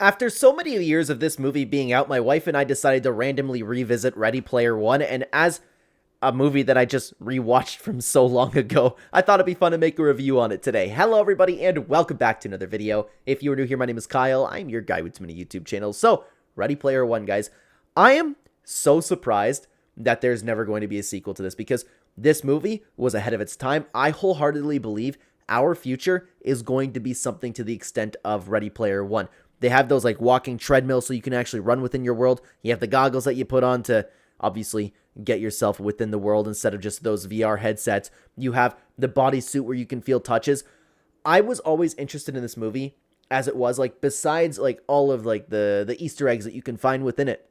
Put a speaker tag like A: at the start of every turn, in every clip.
A: After so many years of this movie being out, my wife and I decided to randomly revisit Ready Player One, and as a movie that I just rewatched from so long ago, I thought it'd be fun to make a review on it today. Hello everybody, and welcome back to another video. If you are new here, my name is Kyle. I'm your guy with too many YouTube channels. So, Ready Player One, guys. I am so surprised that there's never going to be a sequel to this, because this movie was ahead of its time. I wholeheartedly believe our future is going to be something to the extent of Ready Player One. They have those like walking treadmills so you can actually run within your world. You have the goggles that you put on to obviously get yourself within the world instead of just those VR headsets. You have the bodysuit where you can feel touches. I was always interested in this movie as it was, like, besides like all of like the Easter eggs that you can find within it,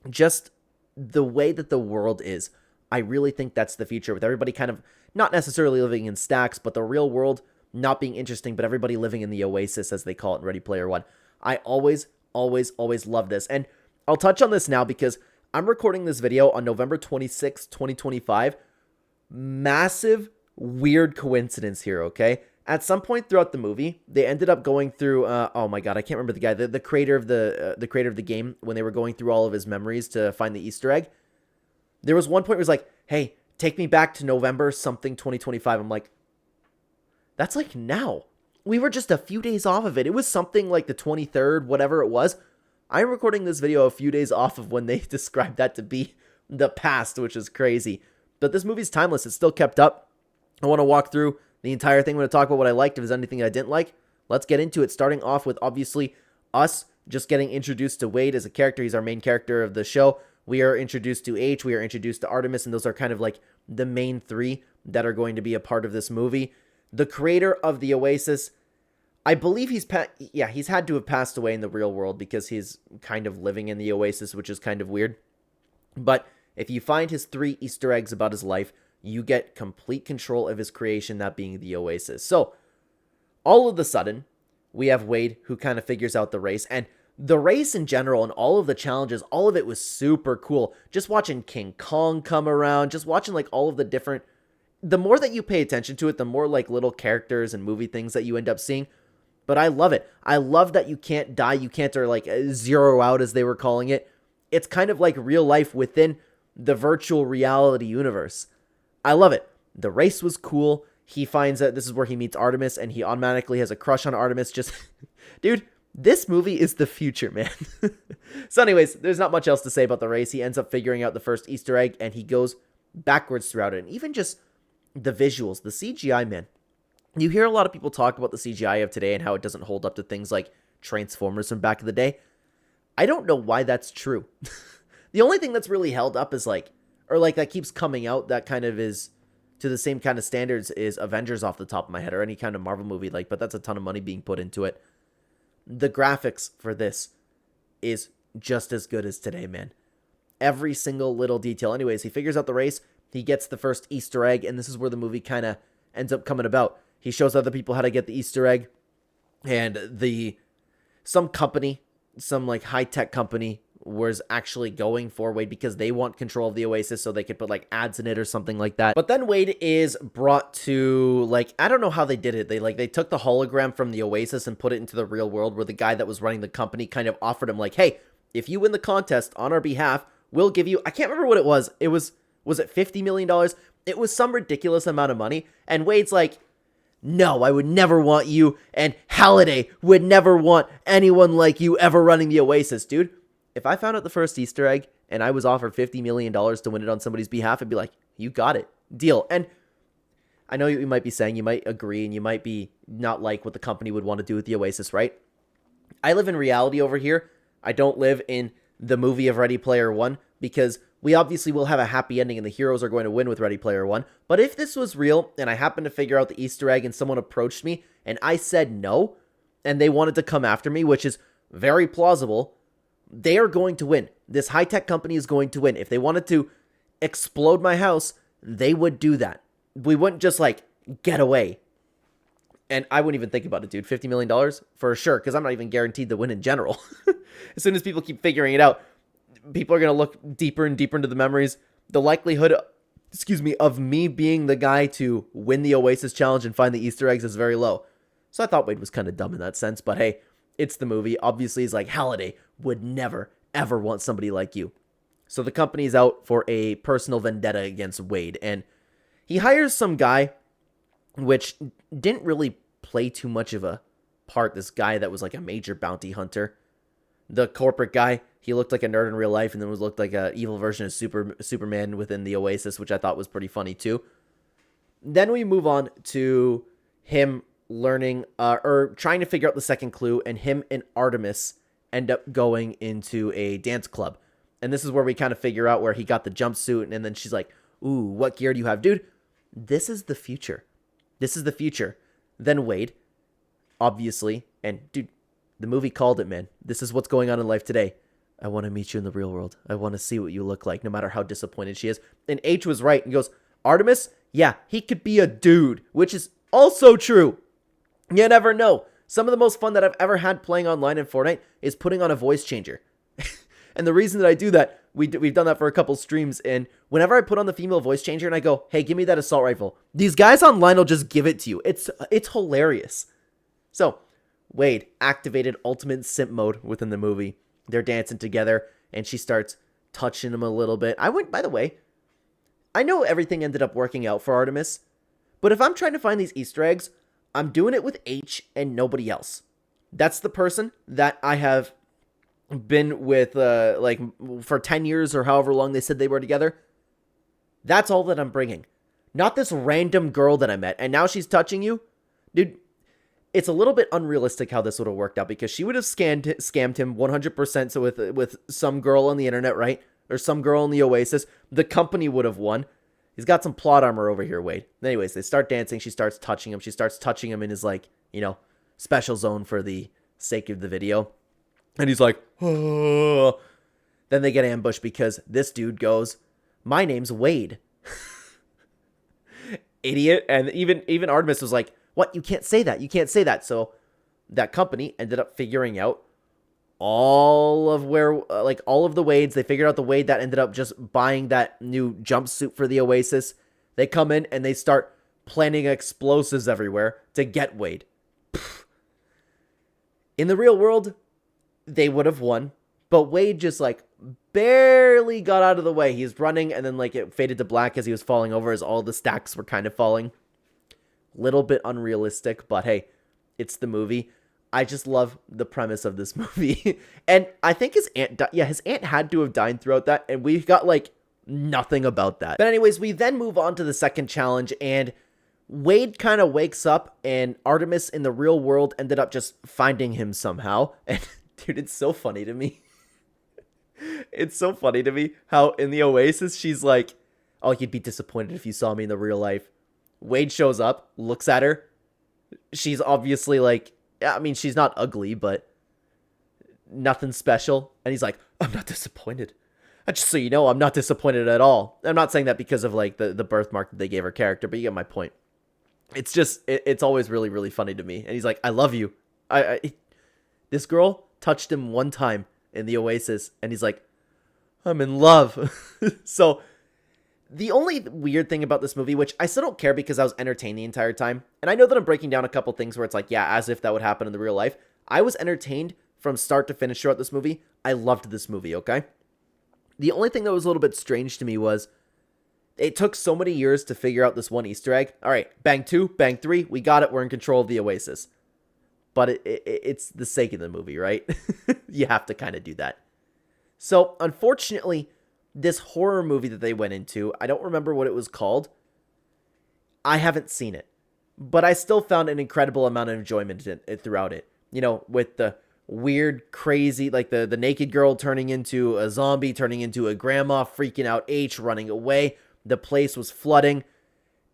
A: just the way that the world is. I really think that's the future, with everybody kind of not necessarily living in stacks, but the real world not being interesting, but everybody living in the oasis, as they call it in Ready Player One. I always love this. And I'll touch on this now because I'm recording this video on November 26, 2025. Massive, weird coincidence here, okay? At some point throughout the movie, they ended up going through, oh my god, I can't remember the guy, the creator of the game, when they were going through all of his memories to find the Easter egg. There was one point where it was like, hey, take me back to November something 2025. I'm like, that's like now. We were just a few days off of it. It was something like the 23rd, whatever it was. I'm recording this video a few days off of when they described that to be the past, which is crazy. But this movie's timeless. It's still kept up. I want to walk through the entire thing. I'm going to talk about what I liked. If there's anything I didn't like, let's get into it. Starting off with, obviously, us just getting introduced to Wade as a character. He's our main character of the show. We are introduced to H. We are introduced to Artemis. And those are kind of like the main three that are going to be a part of this movie. The creator of the Oasis, I believe he's had to have passed away in the real world because he's kind of living in the Oasis, which is kind of weird. But if you find his 3 Easter eggs about his life, you get complete control of his creation, that being the Oasis. So, all of a sudden, we have Wade, who kind of figures out the race. And the race in general and all of the challenges, all of it was super cool. Just watching King Kong come around, just watching like all of the different... The more that you pay attention to it, the more like little characters and movie things that you end up seeing. But I love it. I love that you can't die, you can't, or like zero out, as they were calling it. It's kind of like real life within the virtual reality universe. I love it. The race was cool. He finds that this is where he meets Artemis, and he automatically has a crush on Artemis. Just, dude, this movie is the future, man. So anyways, there's not much else to say about the race. He ends up figuring out the first Easter egg, and he goes backwards throughout it. And even just the visuals, the CGI, man. You hear a lot of people talk about the CGI of today and how it doesn't hold up to things like Transformers from back in the day. I don't know why that's true. The only thing that's really held up is like, or like that keeps coming out that kind of is to the same kind of standards, is Avengers off the top of my head, or any kind of Marvel movie, like, but that's a ton of money being put into it. The graphics for this is just as good as today, man. Every single little detail. Anyways, he figures out the race. He gets the first Easter egg, and this is where the movie kind of ends up coming about. He shows other people how to get the Easter egg, and some company, some like high-tech company, was actually going for Wade because they want control of the Oasis so they could put like ads in it or something like that. But then Wade is brought to, like, I don't know how they did it. They took the hologram from the Oasis and put it into the real world, where the guy that was running the company kind of offered him like, hey, if you win the contest on our behalf, we'll give you, I can't remember what it was. Was it $50 million? It was some ridiculous amount of money. And Wade's like, no, I would never want you, and Halliday would never want anyone like you ever running the Oasis, dude. If I found out the first Easter egg and I was offered $50 million to win it on somebody's behalf, I'd be like, you got it. Deal. And I know you might be saying, you might agree, and you might be not like what the company would want to do with the Oasis, right? I live in reality over here. I don't live in the movie of Ready Player One, because we obviously will have a happy ending and the heroes are going to win with Ready Player One. But if this was real and I happened to figure out the Easter egg and someone approached me and I said no, and they wanted to come after me, which is very plausible, they are going to win. This high-tech company is going to win. If they wanted to explode my house, they would do that. We wouldn't just like get away. And I wouldn't even think about it, dude. $50 million for sure, because I'm not even guaranteed to win in general. As soon as people keep figuring it out, people are going to look deeper and deeper into the memories. The likelihood, of me being the guy to win the Oasis challenge and find the Easter eggs is very low. So I thought Wade was kind of dumb in that sense. But hey, It's the movie. Obviously, he's like, Halliday would never, ever want somebody like you. So the company's out for a personal vendetta against Wade, and he hires some guy, which didn't really play too much of a part. This guy that was like a major bounty hunter. The corporate guy, he looked like a nerd in real life and then looked like an evil version of Superman within the Oasis, which I thought was pretty funny too. Then we move on to him learning or trying to figure out the second clue, and him and Artemis end up going into a dance club. And this is where we kind of figure out where he got the jumpsuit, and then she's like, ooh, what gear do you have? Dude, this is the future. This is the future. Then Wade, obviously, and dude, the movie called it, man. This is what's going on in life today. I want to meet you in the real world. I want to see what you look like, no matter how disappointed she is. And H was right and goes, Artemis, yeah, he could be a dude, which is also true. You never know. Some of the most fun that I've ever had playing online in Fortnite is putting on a voice changer. And the reason that I do that, we've done that for a couple streams, and whenever I put on the female voice changer and I go, hey, give me that assault rifle, these guys online will just give it to you. It's hilarious. So, Wade activated ultimate simp mode within the movie. They're dancing together, and she starts touching him a little bit. By the way, I know everything ended up working out for Artemis, but if I'm trying to find these Easter eggs, I'm doing it with H and nobody else. That's the person that I have been with like for 10 years or however long they said they were together. That's all that I'm bringing. Not this random girl that I met and now she's touching you. Dude, it's a little bit unrealistic how this would have worked out, because she would have scammed him 100%. So with some girl on the internet, right? Or some girl in the Oasis, the company would have won. He's got some plot armor over here, Wade. Anyways, they start dancing. She starts touching him. She starts touching him in his, like, special zone for the sake of the video. And he's like, oh. Then they get ambushed because this dude goes, my name's Wade. Idiot. And even Artemis was like, what? You can't say that. You can't say that. So that company ended up figuring out all of the Wades. They figured out the Wade that ended up just buying that new jumpsuit for the Oasis. They come in and they start planting explosives everywhere to get Wade. In the real world, they would have won, but Wade just like barely got out of the way. He's running, and then like it faded to black as he was falling over, as all the stacks were kind of falling. Little bit unrealistic, but hey, it's the movie. I just love the premise of this movie. And I think his aunt had to have died throughout that, and we got like nothing about that. But anyways, we then move on to the second challenge, and Wade kind of wakes up, and Artemis in the real world ended up just finding him somehow. And dude, it's so funny to me. It's so funny to me how in the Oasis, she's like, oh, you'd be disappointed if you saw me in the real life. Wade shows up, looks at her. She's obviously like, I mean, she's not ugly, but nothing special. And he's like, I'm not disappointed. Just so you know, I'm not disappointed at all. I'm not saying that because of like the birthmark that they gave her character, but you get my point. It's just, it's always really, really funny to me. And he's like, I love you. This girl touched him one time in the Oasis, and he's like, I'm in love. So the only weird thing about this movie, which I still don't care because I was entertained the entire time, and I know that I'm breaking down a couple things where it's like, yeah, as if that would happen in the real life. I was entertained from start to finish throughout this movie. I loved this movie, okay? The only thing that was a little bit strange to me was it took so many years to figure out this one Easter egg. All right, bang 2, bang 3, we got it. We're in control of the Oasis. But it's the sake of the movie, right? You have to kind of do that. So, unfortunately, this horror movie that they went into, I don't remember what it was called. I haven't seen it. But I still found an incredible amount of enjoyment throughout it. With the weird, crazy, like the naked girl turning into a zombie, turning into a grandma, freaking out H, running away. The place was flooding.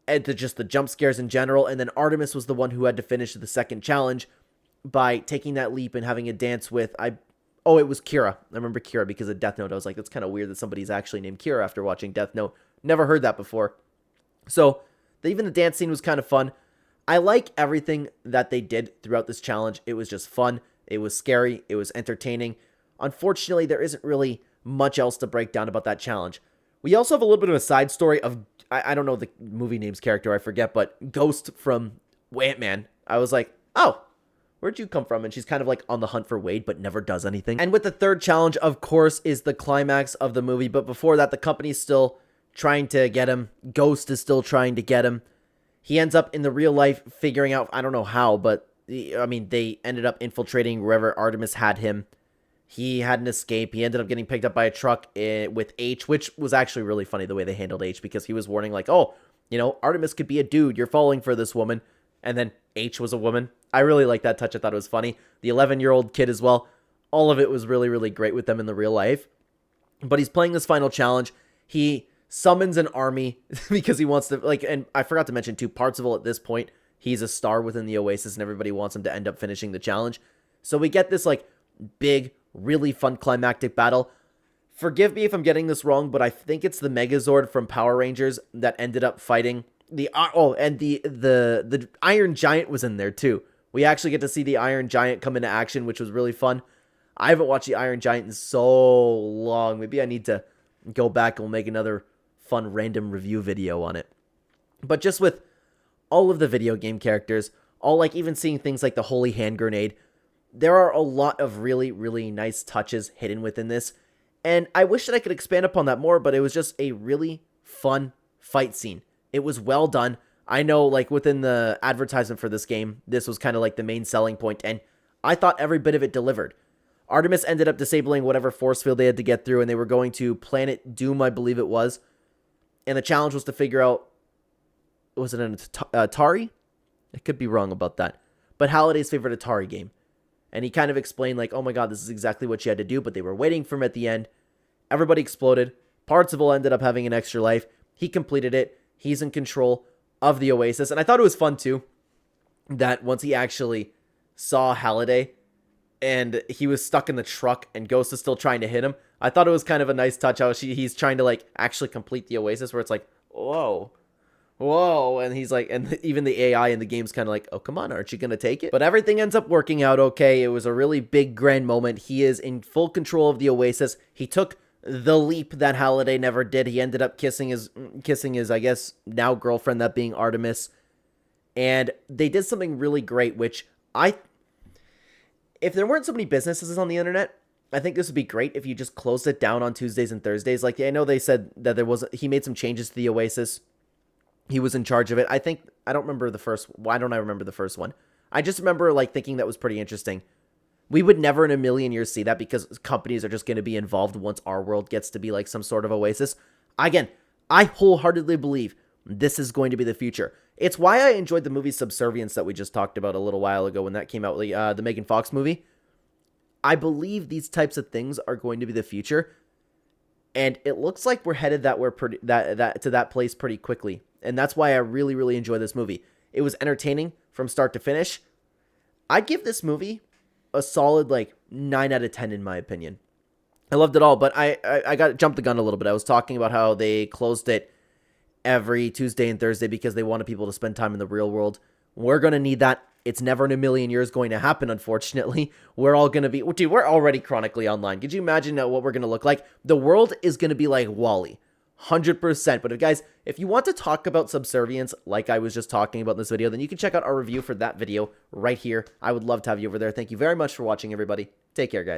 A: And just the jump scares in general. And then Artemis was the one who had to finish the second challenge by taking that leap and having a dance with, it was Kira. I remember Kira because of Death Note. I was like, that's kind of weird that somebody's actually named Kira after watching Death Note. Never heard that before. So, even the dance scene was kind of fun. I like everything that they did throughout this challenge. It was just fun. It was scary. It was entertaining. Unfortunately, there isn't really much else to break down about that challenge. We also have a little bit of a side story of, I don't know the movie name's character, I forget, but Ghost from Ant-Man. I was like, oh, where'd you come from? And she's kind of like on the hunt for Wade, but never does anything. And with the third challenge, of course, is the climax of the movie. But before that, the company's still trying to get him. Ghost is still trying to get him. He ends up in the real life figuring out, I don't know how, but I mean, they ended up infiltrating wherever Artemis had him. He had an escape. He ended up getting picked up by a truck with H, which was actually really funny the way they handled H, because he was warning like, oh, you know, Artemis could be a dude. You're falling for this woman. And then H was a woman. I really liked that touch. I thought it was funny. The 11-year-old kid as well. All of it was really, really great with them in the real life. But he's playing this final challenge. He summons an army because he wants to, like, and I forgot to mention too, Parzival at this point, he's a star within the Oasis and everybody wants him to end up finishing the challenge. So we get this, like, big, really fun climactic battle. Forgive me if I'm getting this wrong, but I think it's the Megazord from Power Rangers that ended up fighting the the Iron Giant was in there too. We actually get to see the Iron Giant come into action, which was really fun. I haven't watched the Iron Giant in so long. Maybe I need to go back and we'll make another fun random review video on it. But just with all of the video game characters, all like even seeing things like the Holy Hand Grenade, there are a lot of really, really nice touches hidden within this. And I wish that I could expand upon that more, but it was just a really fun fight scene. It was well done. I know, like, within the advertisement for this game, this was kind of like the main selling point, and I thought every bit of it delivered. Artemis ended up disabling whatever force field they had to get through, and they were going to Planet Doom, I believe it was. And the challenge was to figure out, was it an Atari? I could be wrong about that. But Halliday's favorite Atari game. And he kind of explained, like, oh my god, this is exactly what you had to do, but they were waiting for him at the end. Everybody exploded. Parzival ended up having an extra life. He completed it. He's in control of the Oasis. And I thought it was fun, too, that once he actually saw Halliday and he was stuck in the truck and Ghost is still trying to hit him, I thought it was kind of a nice touch how he's trying to, like, actually complete the Oasis, where it's like, whoa. Whoa, and he's like, and even the AI in the game's kind of like, oh, come on, aren't you going to take it? But everything ends up working out okay. It was a really big, grand moment. He is in full control of the Oasis. He took the leap that Halliday never did. He ended up kissing his, I guess, now girlfriend, that being Artemis. And they did something really great, which if there weren't so many businesses on the internet, I think this would be great if you just closed it down on Tuesdays and Thursdays. Like, I know they said that he made some changes to the Oasis. He was in charge of it. I don't remember the first. Why don't I remember the first one? I just remember, like, thinking that was pretty interesting. We would never in a million years see that because companies are just going to be involved once our world gets to be like some sort of Oasis. Again, I wholeheartedly believe this is going to be the future. It's why I enjoyed the movie Subservience that we just talked about a little while ago when that came out, the Megan Fox movie. I believe these types of things are going to be the future, and it looks like we're headed to that place pretty quickly. And that's why I really, really enjoy this movie. It was entertaining from start to finish. I'd give this movie a solid, like, 9 out of 10 in my opinion. I loved it all, but I got jumped the gun a little bit. I was talking about how they closed it every Tuesday and Thursday because they wanted people to spend time in the real world. We're going to need that. It's never in a million years going to happen, unfortunately. We're all going to be... Dude, we're already chronically online. Could you imagine what we're going to look like? The world is going to be like WALL-E. 100%. But if you want to talk about subservience like I was just talking about in this video, then you can check out our review for that video right here. I would love to have you over there. Thank you very much for watching, everybody. Take care, guys.